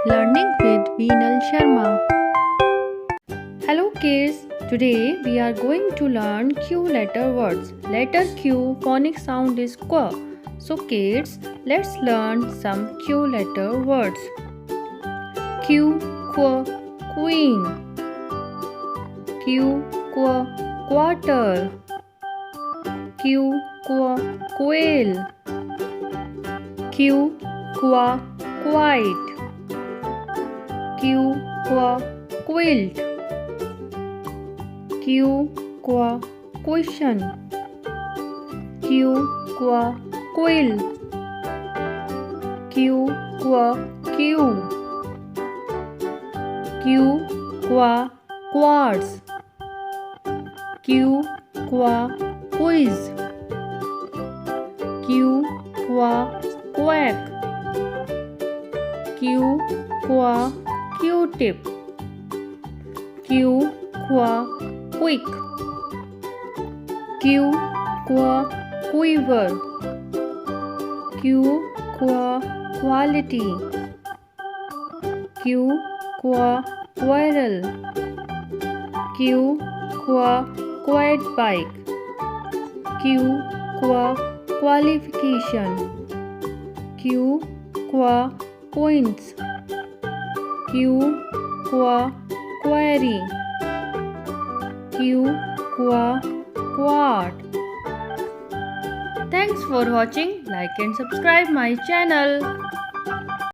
Learning with Veenal Sharma. Hello kids, today we are going to learn Q letter words. Letter Q phonic sound is Q. So kids, let's learn some Q letter words. Q, queen. Q, quarter. Q, quail. Q, quiet. Q, quilt. Q, question. Q, quill. Q, queue. Q, quartz. Q, quiz. Q, quack. Q, Q-tip. Q, quick. Q, quiver. Q, quality. Q, quarrel. Q, quiet bike. Q, qualification. Q, coins. Q, query. Q, quart. Thanks for watching. Like and subscribe my channel.